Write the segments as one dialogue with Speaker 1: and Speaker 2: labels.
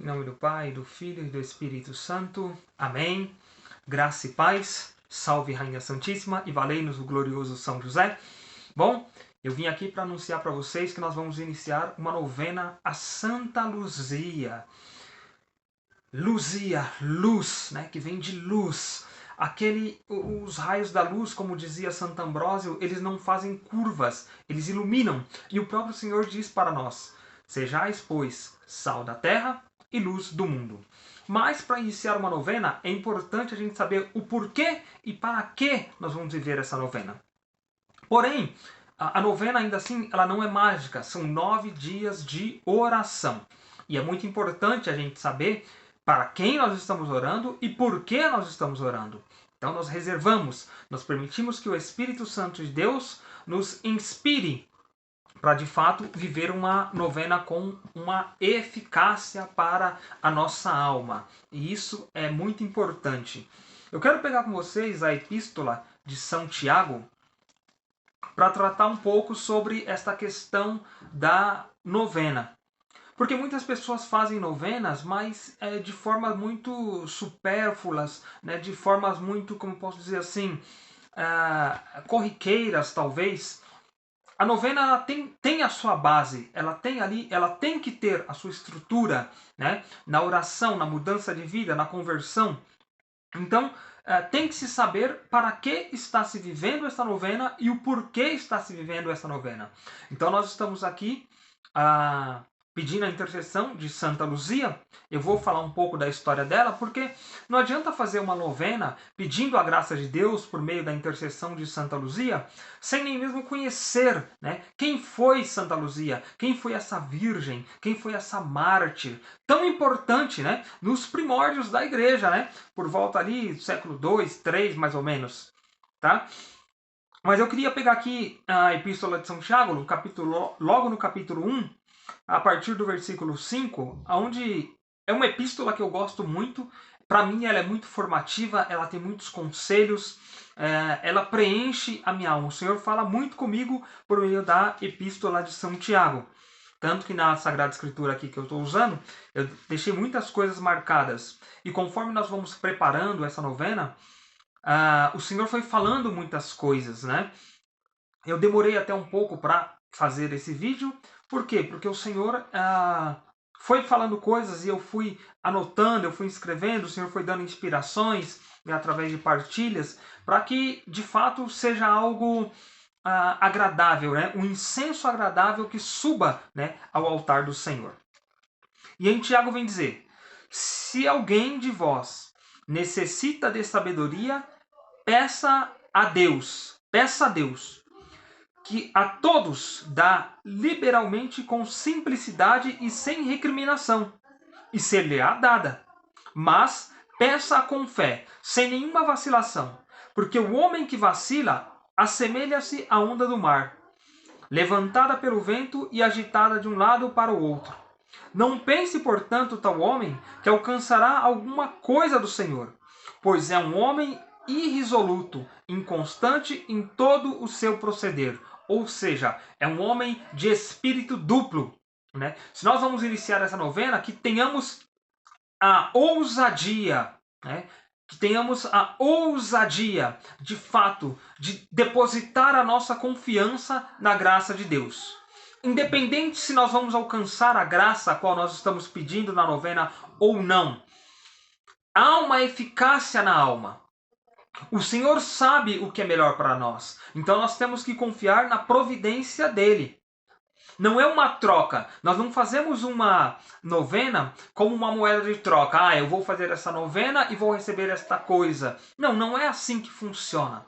Speaker 1: Em nome do Pai, do Filho e do Espírito Santo. Amém. Graça e paz. Salve, Rainha Santíssima, e valei-nos o glorioso São José. Bom, eu vim aqui para anunciar para vocês que nós vamos iniciar uma novena a Santa Luzia. Luzia, luz, né, que vem de luz. Os raios da luz, como dizia Santo Ambrósio, eles não fazem curvas, eles iluminam. E o próprio Senhor diz para nós: sejais, pois, sal da terra e luz do mundo. Mas para iniciar uma novena, é importante a gente saber o porquê e para que nós vamos viver essa novena. Porém, a novena, ainda assim, ela não é mágica. São 9 dias de oração. E é muito importante a gente saber para quem nós estamos orando e por que nós estamos orando. Então nós reservamos, nós permitimos que o Espírito Santo de Deus nos inspire para de fato viver uma novena com uma eficácia para a nossa alma. E isso é muito importante. Eu quero pegar com vocês a epístola de São Tiago para tratar um pouco sobre esta questão da novena. Porque muitas pessoas fazem novenas, mas de formas muito supérfluas, né, de formas muito, como posso dizer assim, corriqueiras talvez. A novena ela tem a sua base, ela tem ali, ela tem que ter a sua estrutura, né, na oração, na mudança de vida, na conversão. Então, tem que se saber para que está se vivendo esta novena e o porquê está se vivendo esta novena. Então, nós estamos aqui pedindo a intercessão de Santa Luzia. Eu vou falar um pouco da história dela, porque não adianta fazer uma novena pedindo a graça de Deus por meio da intercessão de Santa Luzia, sem nem mesmo conhecer, né, quem foi Santa Luzia, quem foi essa virgem, quem foi essa mártir, tão importante, né, nos primórdios da igreja, né, por volta ali do século 2, 3, mais ou menos, tá? Mas eu queria pegar aqui a Epístola de São Tiago, logo no capítulo 1, a partir do versículo 5, onde é uma epístola que eu gosto muito. Para mim ela é muito formativa, ela tem muitos conselhos, ela preenche a minha alma. O Senhor fala muito comigo por meio da Epístola de São Tiago. Tanto que na Sagrada Escritura aqui que eu estou usando, eu deixei muitas coisas marcadas. E conforme nós vamos preparando essa novena, o Senhor foi falando muitas coisas, né? Eu demorei até um pouco para fazer esse vídeo. Por quê? Porque o Senhor foi falando coisas e eu fui anotando, eu fui escrevendo, o Senhor foi dando inspirações, né, através de partilhas, para que de fato seja algo agradável, né? Um incenso agradável que suba, né, ao altar do Senhor. E em Tiago vem dizer: se alguém de vós necessita de sabedoria, peça a Deus, que a todos dá liberalmente com simplicidade e sem recriminação, e ser-lhe-á dada. Mas peça com fé, sem nenhuma vacilação, porque o homem que vacila assemelha-se à onda do mar, levantada pelo vento e agitada de um lado para o outro. Não pense, portanto, tal homem que alcançará alguma coisa do Senhor, pois é um homem irresoluto, inconstante em todo o seu proceder. Ou seja, é um homem de espírito duplo, né? Se nós vamos iniciar essa novena, que tenhamos a ousadia, né? Que tenhamos a ousadia, de fato, de depositar a nossa confiança na graça de Deus. Independente se nós vamos alcançar a graça a qual nós estamos pedindo na novena ou não, há uma eficácia na alma. O Senhor sabe o que é melhor para nós. Então nós temos que confiar na providência dele. Não é uma troca. Nós não fazemos uma novena como uma moeda de troca. Eu vou fazer essa novena e vou receber esta coisa. Não, não é assim que funciona.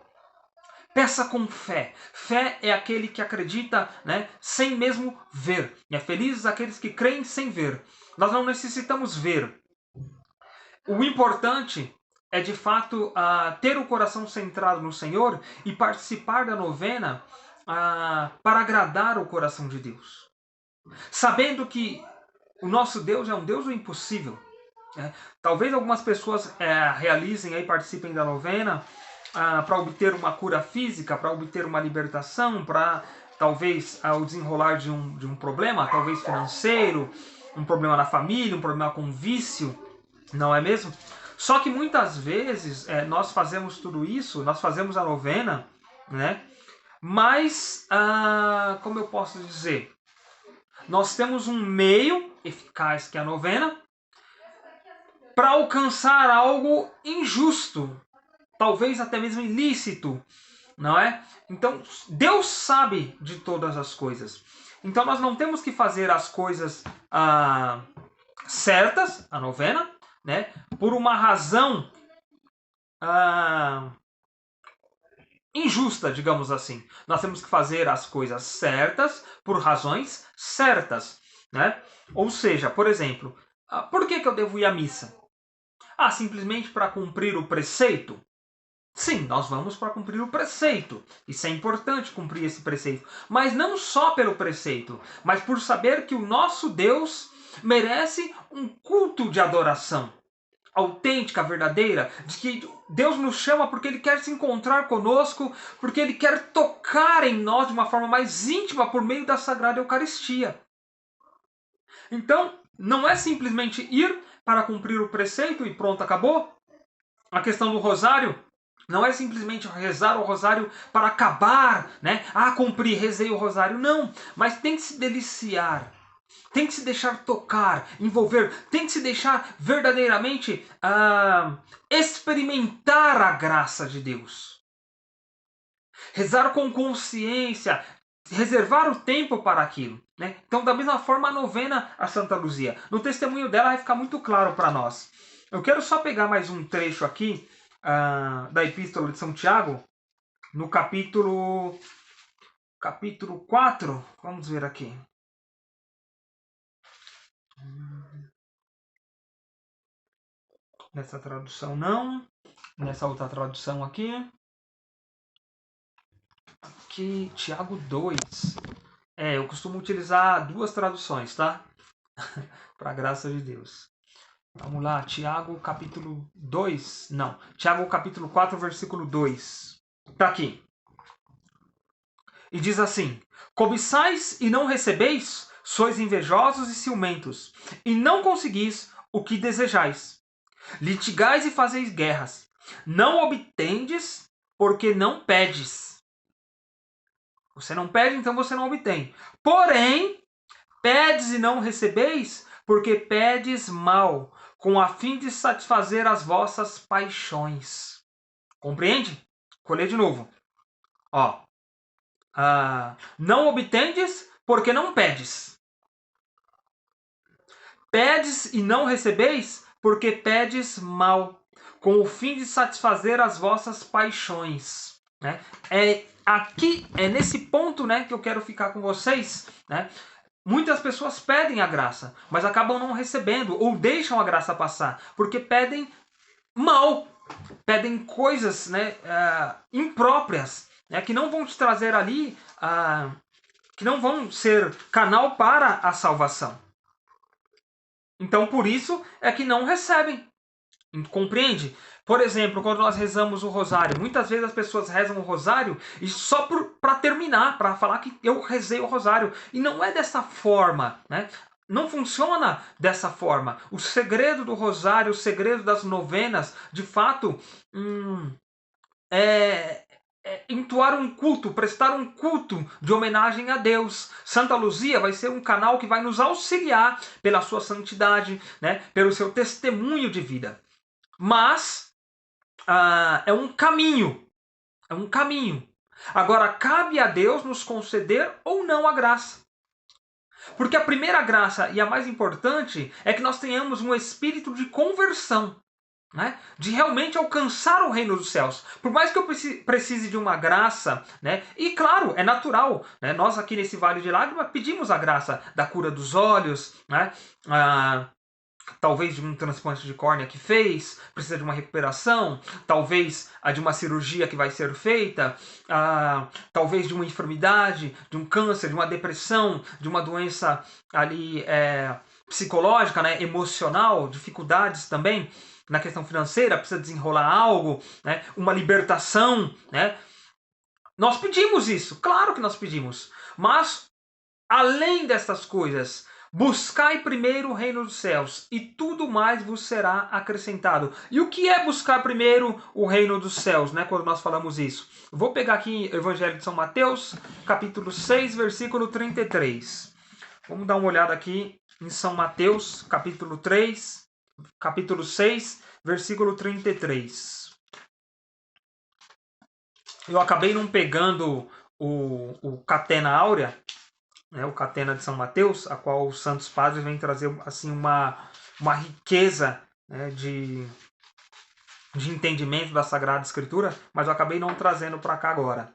Speaker 1: Peça com fé. Fé é aquele que acredita, né, sem mesmo ver. E é felizes aqueles que creem sem ver. Nós não necessitamos ver. O importante é, de fato, ter o coração centrado no Senhor e participar da novena para agradar o coração de Deus. Sabendo que o nosso Deus é um Deus do impossível. Talvez algumas pessoas realizem e participem da novena para obter uma cura física, para obter uma libertação, para talvez o desenrolar de um problema, talvez financeiro, um problema na família, um problema com vício, não é mesmo? Só que muitas vezes nós fazemos tudo isso, nós fazemos a novena, né? Mas, como eu posso dizer, nós temos um meio eficaz que é a novena para alcançar algo injusto, talvez até mesmo ilícito, não é? Então, Deus sabe de todas as coisas. Então, nós não temos que fazer as coisas certas, a novena, né? Por uma razão injusta, digamos assim. Nós temos que fazer as coisas certas por razões certas, né? Ou seja, por exemplo, por que eu devo ir à missa? Simplesmente para cumprir o preceito? Sim, nós vamos para cumprir o preceito. Isso é importante, cumprir esse preceito. Mas não só pelo preceito, mas por saber que o nosso Deus merece um culto de adoração autêntica, verdadeira, de que Deus nos chama porque Ele quer se encontrar conosco, porque Ele quer tocar em nós de uma forma mais íntima por meio da Sagrada Eucaristia. Então, não é simplesmente ir para cumprir o preceito e pronto, acabou. A questão do rosário não é simplesmente rezar o rosário para acabar, né? Cumpri, rezei o rosário. Não, mas tem que se deliciar. Tem que se deixar tocar, envolver, tem que se deixar verdadeiramente experimentar a graça de Deus. Rezar com consciência, reservar o tempo para aquilo. Né? Então, da mesma forma, a novena a Santa Luzia. No testemunho dela vai ficar muito claro para nós. Eu quero só pegar mais um trecho aqui da Epístola de São Tiago, no capítulo 4. Vamos ver aqui. Nessa tradução não. Nessa outra tradução aqui. Aqui, Tiago 2. Eu costumo utilizar duas traduções, tá? Para a graça de Deus. Vamos lá, Tiago capítulo 2. Não, Tiago capítulo 4, versículo 2. Tá aqui. E diz assim: Cobiçais e não recebeis, sois invejosos e ciumentos, e não conseguis o que desejais. Litigais e fazeis guerras. Não obtendes, porque não pedes. Você não pede, então você não obtém. Porém, pedes e não recebeis, porque pedes mal, com a fim de satisfazer as vossas paixões. Compreende? Vou ler de novo. Não obtendes, porque não pedes. Pedes e não recebeis, porque pedes mal, com o fim de satisfazer as vossas paixões. Né? É nesse ponto, né, que eu quero ficar com vocês. Né? Muitas pessoas pedem a graça, mas acabam não recebendo, ou deixam a graça passar, porque pedem mal, pedem coisas, né, impróprias, né, que não vão te trazer ali, que não vão ser canal para a salvação. Então, por isso é que não recebem. Compreende? Por exemplo, quando nós rezamos o rosário, muitas vezes as pessoas rezam o rosário e só para terminar, para falar que eu rezei o rosário. E não é dessa forma, né? Não funciona dessa forma. O segredo do rosário, o segredo das novenas, de fato, é entoar um culto, prestar um culto de homenagem a Deus. Santa Luzia vai ser um canal que vai nos auxiliar pela sua santidade, né? Pelo seu testemunho de vida. Mas é um caminho. É um caminho. Agora, cabe a Deus nos conceder ou não a graça. Porque a primeira graça e a mais importante é que nós tenhamos um espírito de conversão. Né? De realmente alcançar o reino dos céus. Por mais que eu precise de uma graça, né? E claro, é natural, né? Nós aqui nesse Vale de Lágrimas pedimos a graça da cura dos olhos, né? Talvez de um transplante de córnea que fez, precisa de uma recuperação, talvez a de uma cirurgia que vai ser feita, talvez de uma enfermidade, de um câncer, de uma depressão, de uma doença ali psicológica, né? Emocional, dificuldades também. Na questão financeira, precisa desenrolar algo, né? Uma libertação. Né? Nós pedimos isso, claro que nós pedimos. Mas, além dessas coisas, Buscai primeiro o reino dos céus, e tudo mais vos será acrescentado. E o que é buscar primeiro o reino dos céus, né, quando nós falamos isso? Vou pegar aqui o Evangelho de São Mateus, capítulo 6, versículo 33. Vamos dar uma olhada aqui em São Mateus, capítulo 6, versículo 33. Eu acabei não pegando o Catena Áurea, né, o Catena de São Mateus, a qual os santos padres vêm trazer assim uma riqueza, né, de entendimento da Sagrada Escritura, mas eu acabei não trazendo para cá agora.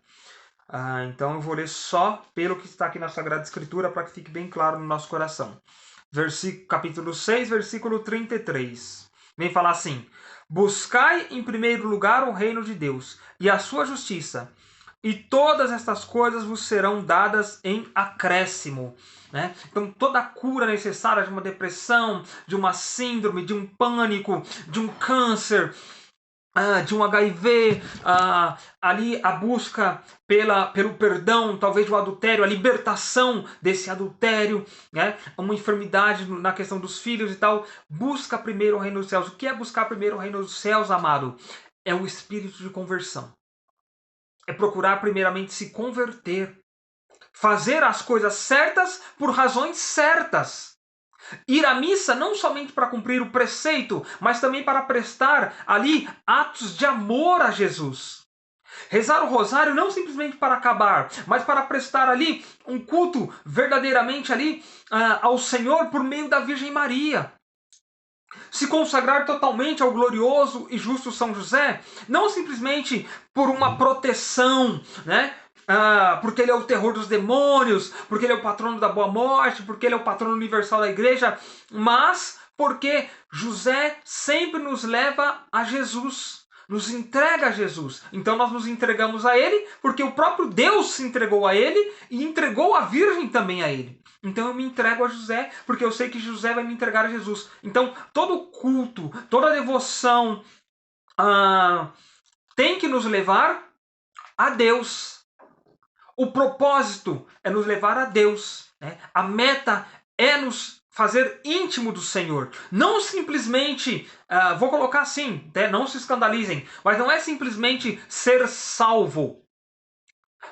Speaker 1: Então eu vou ler só pelo que está aqui na Sagrada Escritura para que fique bem claro no nosso coração. Capítulo 6, versículo 33. Vem falar assim: buscai em primeiro lugar o reino de Deus e a sua justiça, e todas estas coisas vos serão dadas em acréscimo. Né? Então toda a cura necessária de uma depressão, de uma síndrome, de um pânico, de um câncer, de um HIV, ali a busca pelo perdão, talvez do adultério, a libertação desse adultério, né? Uma enfermidade na questão dos filhos e tal. Busca primeiro o reino dos céus. O que é buscar primeiro o reino dos céus, amado? É o espírito de conversão. É procurar primeiramente se converter. Fazer as coisas certas por razões certas. Ir à missa não somente para cumprir o preceito, mas também para prestar ali atos de amor a Jesus. Rezar o rosário não simplesmente para acabar, mas para prestar ali um culto verdadeiramente ali ao Senhor por meio da Virgem Maria. Se consagrar totalmente ao glorioso e justo São José, não simplesmente por uma proteção, né? Porque ele é o terror dos demônios, porque ele é o patrono da boa morte, porque ele é o patrono universal da igreja, mas porque José sempre nos leva a Jesus, nos entrega a Jesus. Então nós nos entregamos a ele, porque o próprio Deus se entregou a ele e entregou a Virgem também a ele. Então eu me entrego a José, porque eu sei que José vai me entregar a Jesus. Então todo culto, toda devoção tem que nos levar a Deus. O propósito é nos levar a Deus. Né? A meta é nos fazer íntimo do Senhor. Não simplesmente, vou colocar assim, né? Não se escandalizem, mas não é simplesmente ser salvo,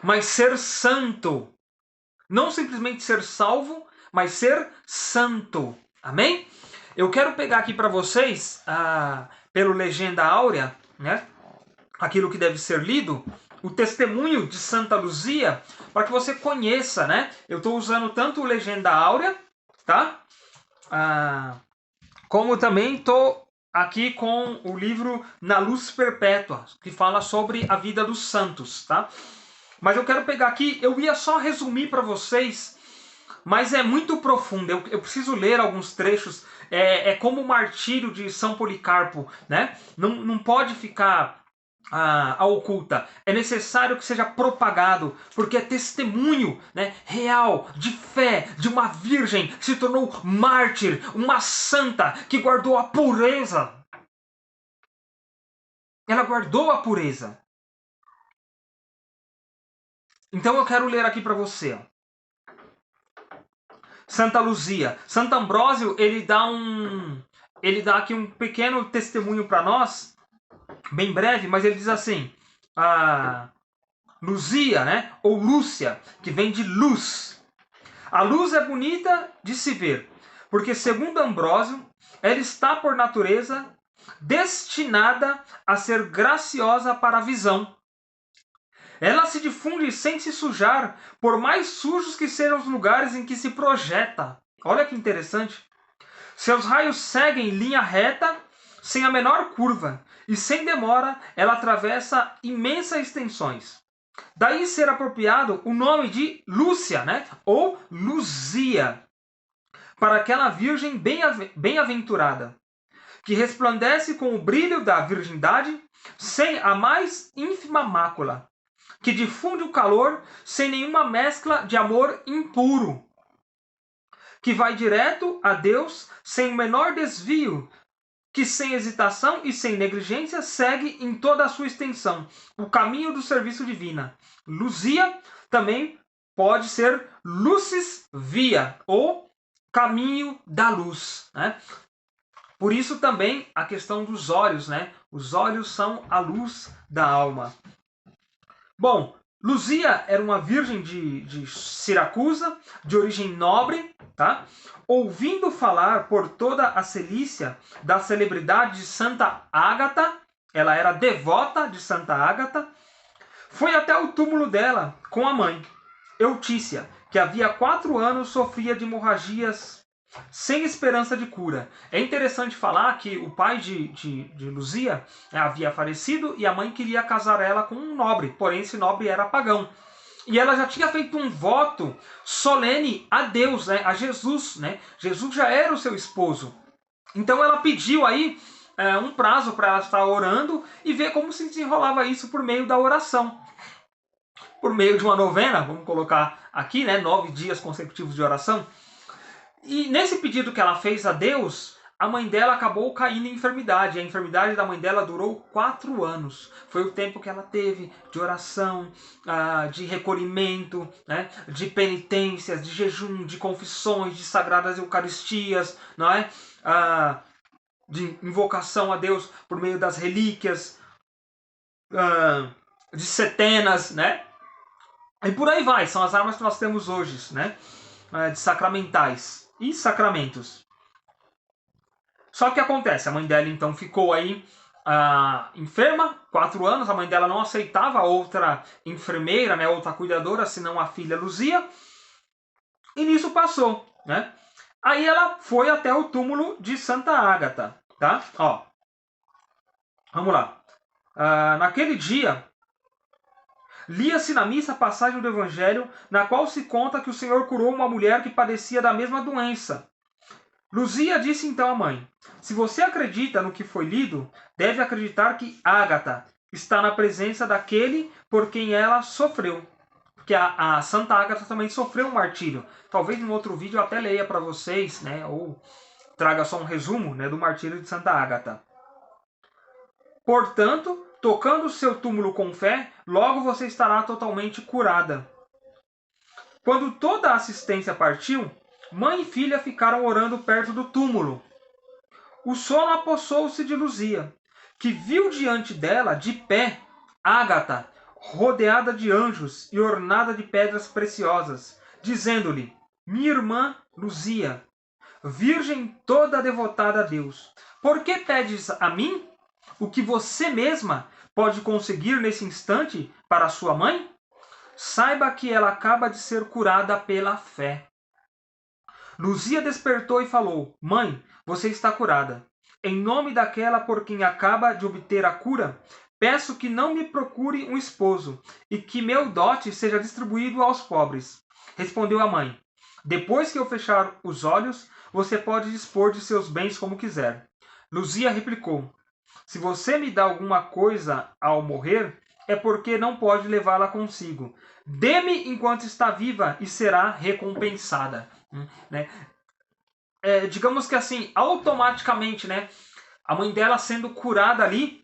Speaker 1: mas ser santo. Não simplesmente ser salvo, mas ser santo. Amém? Eu quero pegar aqui para vocês, pelo Legenda Áurea, né? Aquilo que deve ser lido, o testemunho de Santa Luzia, para que você conheça, né? Eu estou usando tanto o Legenda Áurea, tá? Como também estou aqui com o livro Na Luz Perpétua, que fala sobre a vida dos santos, tá? Mas eu quero pegar aqui, eu ia só resumir para vocês, mas é muito profundo, eu preciso ler alguns trechos, é como o martírio de São Policarpo, né? Não pode ficar oculta. É necessário que seja propagado, porque é testemunho, né, real, de fé, de uma virgem que se tornou mártir, uma santa que guardou a pureza. Ela guardou a pureza. Então eu quero ler aqui para você. Santa Luzia. Santo Ambrósio, ele dá aqui um pequeno testemunho para nós, bem breve, mas ele diz assim: Luzia, né? Ou Lúcia, que vem de luz. A luz é bonita de se ver, porque segundo Ambrósio, ela está por natureza destinada a ser graciosa para a visão. Ela se difunde sem se sujar, por mais sujos que sejam os lugares em que se projeta. Olha que interessante. Seus raios seguem linha reta, sem a menor curva, e sem demora ela atravessa imensas extensões. Daí ser apropriado o nome de Lúcia, né? Ou Luzia, para aquela virgem bem-aventurada, que resplandece com o brilho da virgindade, sem a mais ínfima mácula, que difunde o calor sem nenhuma mescla de amor impuro, que vai direto a Deus sem o menor desvio, que sem hesitação e sem negligência segue em toda a sua extensão o caminho do serviço divino. Luzia também pode ser Lucis Via, ou caminho da luz, né? Por isso também a questão dos olhos, né? Os olhos são a luz da alma. Bom, Luzia era uma virgem de Siracusa, de origem nobre, tá? Ouvindo falar por toda a Cilícia da celebridade de Santa Ágata, ela era devota de Santa Ágata, foi até o túmulo dela com a mãe, Eutícia, que havia 4 anos sofria de hemorragias sem esperança de cura. É interessante falar que o pai de Luzia havia falecido e a mãe queria casar ela com um nobre, porém esse nobre era pagão. E ela já tinha feito um voto solene a Deus, né, a Jesus. Né? Jesus já era o seu esposo. Então ela pediu aí um prazo para ela estar orando e ver como se desenrolava isso por meio da oração. Por meio de uma novena, vamos colocar aqui, né, 9 dias consecutivos de oração. E nesse pedido que ela fez a Deus, a mãe dela acabou caindo em enfermidade. A enfermidade da mãe dela durou 4 anos. Foi o tempo que ela teve de oração, de recolhimento, né, de penitências, de jejum, de confissões, de sagradas eucaristias, não é? De invocação a Deus por meio das relíquias, de setenas, né? E por aí vai, são as armas que nós temos hoje, né? De sacramentais e sacramentos. Só que acontece, a mãe dela então ficou aí enferma, 4 anos, a mãe dela não aceitava outra enfermeira, né, outra cuidadora, senão a filha Luzia, e nisso passou, né? Aí ela foi até o túmulo de Santa Ágata, tá? Ó, vamos lá. Naquele dia, lia-se na missa a passagem do Evangelho, na qual se conta que o Senhor curou uma mulher que padecia da mesma doença. Luzia disse então à mãe: se você acredita no que foi lido, deve acreditar que Ágata está na presença daquele por quem ela sofreu. Porque a Santa Ágata também sofreu um martírio. Talvez em outro vídeo eu até leia para vocês, né, ou traga só um resumo, né, do martírio de Santa Ágata. Portanto, tocando o seu túmulo com fé, logo você estará totalmente curada. Quando toda a assistência partiu, mãe e filha ficaram orando perto do túmulo. O sono apossou-se de Luzia, que viu diante dela, de pé, Ágata, rodeada de anjos e ornada de pedras preciosas, dizendo-lhe: minha irmã Luzia, virgem toda devotada a Deus, por que pedes a mim o que você mesma pode conseguir nesse instante para sua mãe? Saiba que ela acaba de ser curada pela fé. Luzia despertou e falou: mãe, você está curada. Em nome daquela por quem acaba de obter a cura, peço que não me procure um esposo e que meu dote seja distribuído aos pobres. Respondeu a mãe: depois que eu fechar os olhos, você pode dispor de seus bens como quiser. Luzia replicou: se você me dá alguma coisa ao morrer, é porque não pode levá-la consigo. Dê-me enquanto está viva e será recompensada. Né? Digamos que assim, automaticamente, né, a mãe dela sendo curada ali,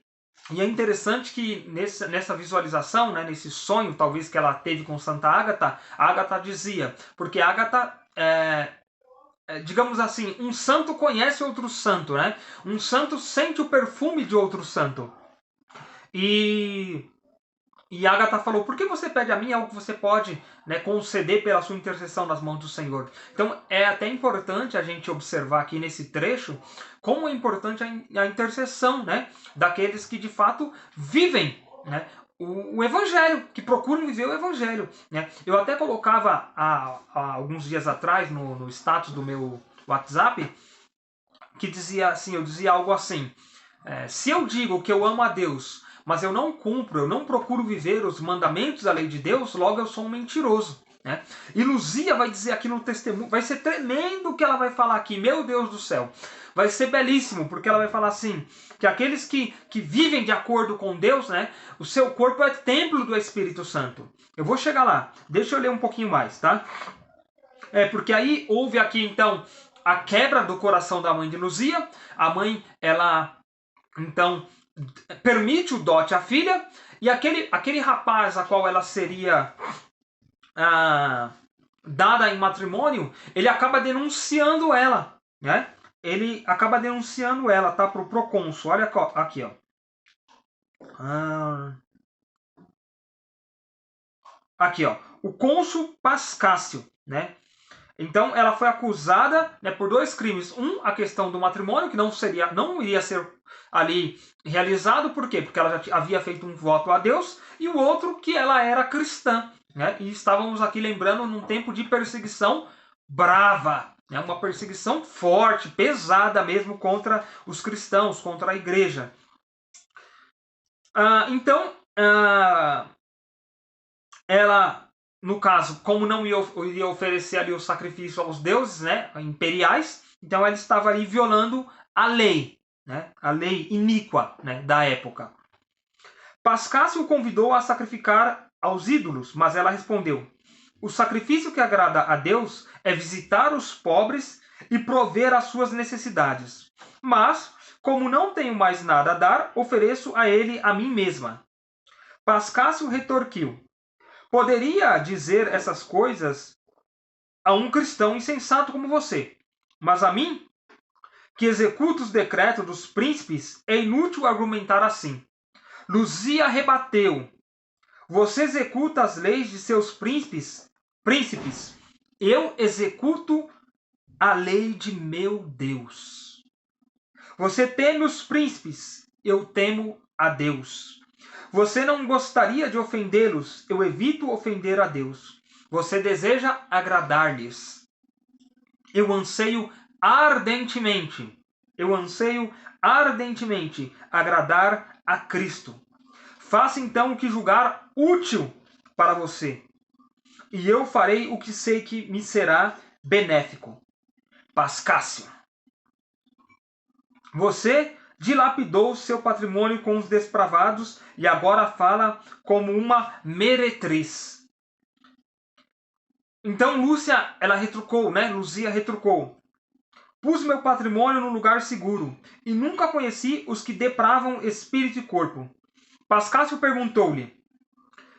Speaker 1: e é interessante que nessa visualização, né, nesse sonho talvez que ela teve com Santa Ágata, a Ágata dizia, porque Ágata digamos assim, um santo conhece outro santo, né? Um santo sente o perfume de outro santo. E Ágata falou: por que você pede a mim algo que você pode, né, conceder pela sua intercessão nas mãos do Senhor? Então é até importante a gente observar aqui nesse trecho como é importante a intercessão, né, daqueles que de fato vivem, né, o Evangelho, que procuram viver o Evangelho. Né? Eu até colocava há alguns dias atrás no status do meu WhatsApp que dizia assim, eu dizia algo assim: se eu digo que eu amo a Deus, mas eu não cumpro, eu não procuro viver os mandamentos da lei de Deus, logo eu sou um mentiroso. Né? E Luzia vai dizer aqui no testemunho, vai ser tremendo o que ela vai falar aqui, meu Deus do céu. Vai ser belíssimo, porque ela vai falar assim, que aqueles que vivem de acordo com Deus, né, o seu corpo é templo do Espírito Santo. Eu vou chegar lá, deixa eu ler um pouquinho mais, tá? Porque aí houve aqui então a quebra do coração da mãe de Luzia. A mãe, ela então permite o dote à filha, e aquele rapaz a qual ela seria dada em matrimônio, ele acaba denunciando ela, né? Ele acaba denunciando ela, tá? Pro procônsul. Olha aqui, ó. Aqui, ó. O cônsul Pascácio, né? Então, ela foi acusada, né, por dois crimes. Um, a questão do matrimônio, que não iria ser ali realizado. Por quê? Porque ela já havia feito um voto a Deus. E o outro, que ela era cristã, né? E estávamos aqui lembrando num tempo de perseguição brava, né? Uma perseguição forte, pesada mesmo contra os cristãos, contra a igreja. Então, ela, no caso, como não iria oferecer ali o sacrifício aos deuses, né, imperiais, então ela estava ali violando a lei, né, a lei iníqua, né, da época. Pascácio o convidou a sacrificar aos ídolos, mas ela respondeu: o sacrifício que agrada a Deus é visitar os pobres e prover as suas necessidades. Mas, como não tenho mais nada a dar, ofereço a ele a mim mesma. Pascácio retorquiu: poderia dizer essas coisas a um cristão insensato como você, mas a mim, que executo os decretos dos príncipes, é inútil argumentar assim. Luzia rebateu: você executa as leis de seus príncipes. Eu executo a lei de meu Deus. Você teme os príncipes, eu temo a Deus. Você não gostaria de ofendê-los, eu evito ofender a Deus. Você deseja agradar-lhes. Eu anseio ardentemente agradar a Cristo. Faça então o que julgar útil para você, e eu farei o que sei que me será benéfico. Pascácio, você dilapidou seu patrimônio com os despravados e agora fala como uma meretriz. Então Lúcia, ela retrucou, né? Luzia retrucou: pus meu patrimônio num lugar seguro e nunca conheci os que depravam espírito e corpo. Pascácio perguntou-lhe: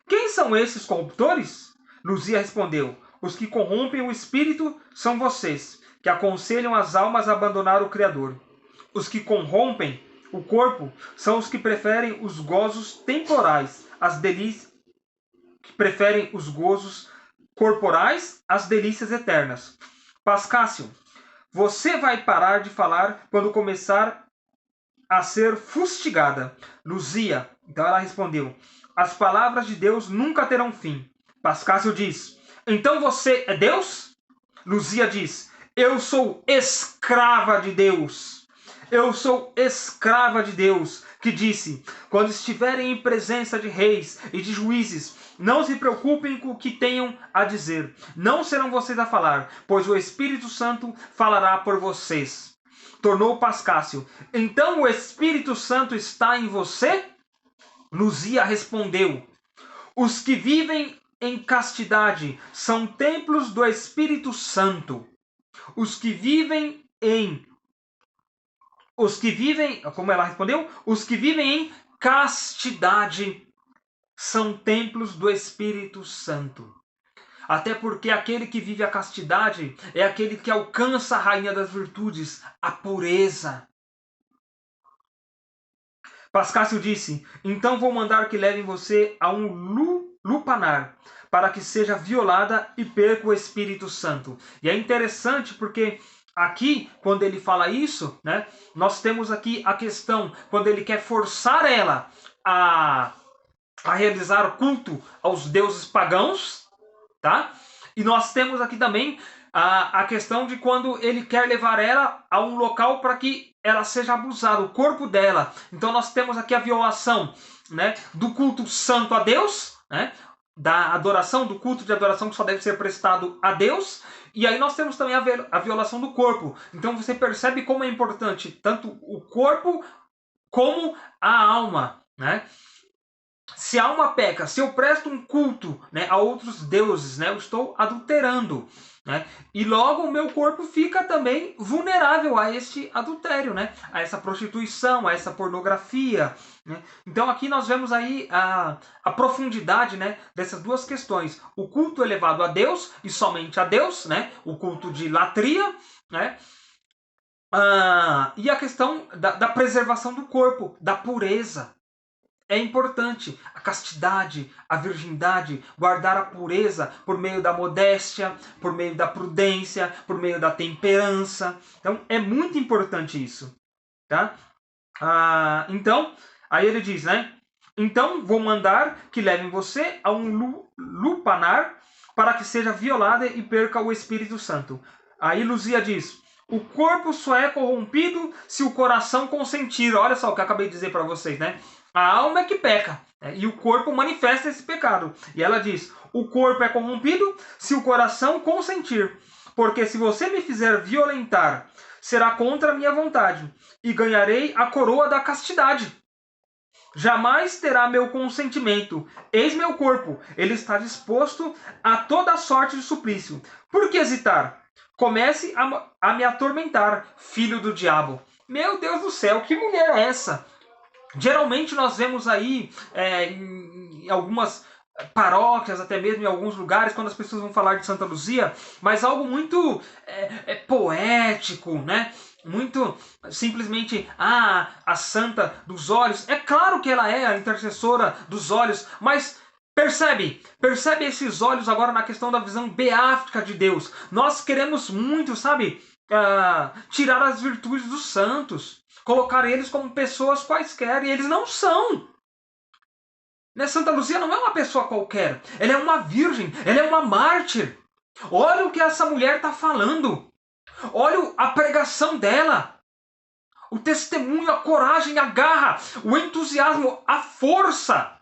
Speaker 1: quem são esses corruptores? Luzia respondeu: os que corrompem o espírito são vocês, que aconselham as almas a abandonar o Criador. Os que corrompem o corpo são os que preferem os gozos temporais, as delícias, que preferem os gozos corporais às delícias eternas. Pascácio, você vai parar de falar quando começar a ser fustigada. Luzia, então ela respondeu: as palavras de Deus nunca terão fim. Pascácio diz: então você é Deus? Luzia diz: eu sou escrava de Deus. Eu sou escrava de Deus, que disse: quando estiverem em presença de reis e de juízes, não se preocupem com o que tenham a dizer. Não serão vocês a falar, pois o Espírito Santo falará por vocês. Tornou Pascácio: então o Espírito Santo está em você? Luzia respondeu: os que vivem em castidade são templos do Espírito Santo. Os que vivem, como ela respondeu? Os que vivem em castidade são templos do Espírito Santo. Até porque aquele que vive a castidade é aquele que alcança a rainha das virtudes, a pureza. Pascácio disse: então vou mandar que levem você a um lupanar, para que seja violada e perca o Espírito Santo. E é interessante porque aqui, quando ele fala isso, né, nós temos aqui a questão, quando ele quer forçar ela a realizar culto aos deuses pagãos, tá? E nós temos aqui também a questão de quando ele quer levar ela a um local para que ela seja abusada, o corpo dela. Então nós temos aqui a violação, né, do culto santo a Deus, né, da adoração, do culto de adoração que só deve ser prestado a Deus. E aí nós temos também a violação do corpo. Então você percebe como é importante tanto o corpo como a alma, né? Se há uma peca, se eu presto um culto, né, a outros deuses, né, eu estou adulterando. Né? E logo o meu corpo fica também vulnerável a este adultério, né? A essa prostituição, a essa pornografia. Né? Então aqui nós vemos aí a profundidade, né, dessas duas questões. O culto elevado a Deus e somente a Deus, né? O culto de latria, né? E a questão da preservação do corpo, da pureza. É importante a castidade, a virgindade, guardar a pureza por meio da modéstia, por meio da prudência, por meio da temperança. Então é muito importante isso. Tá? Então, aí ele diz, né? Então vou mandar que levem você a um lupanar para que seja violada e perca o Espírito Santo. Aí Luzia diz: o corpo só é corrompido se o coração consentir. Olha só o que eu acabei de dizer para vocês, né? A alma é que peca, né? E o corpo manifesta esse pecado. E ela diz: o corpo é corrompido se o coração consentir. Porque se você me fizer violentar, será contra a minha vontade, e ganharei a coroa da castidade. Jamais terá meu consentimento. Eis meu corpo, ele está disposto a toda sorte de suplício. Por que hesitar? Comece a me atormentar, filho do diabo. Meu Deus do céu, que mulher é essa? Geralmente nós vemos aí em algumas paróquias, até mesmo em alguns lugares, quando as pessoas vão falar de Santa Luzia, mas algo muito poético, né? Muito simplesmente, a santa dos olhos. É claro que ela é a intercessora dos olhos, mas percebe esses olhos agora na questão da visão beática de Deus. Nós queremos muito, sabe, tirar as virtudes dos santos, colocar eles como pessoas quaisquer, e eles não são. Né? Santa Luzia não é uma pessoa qualquer, ela é uma virgem, ela é uma mártir. Olha o que essa mulher está falando. Olha a pregação dela. O testemunho, a coragem, a garra, o entusiasmo, a força.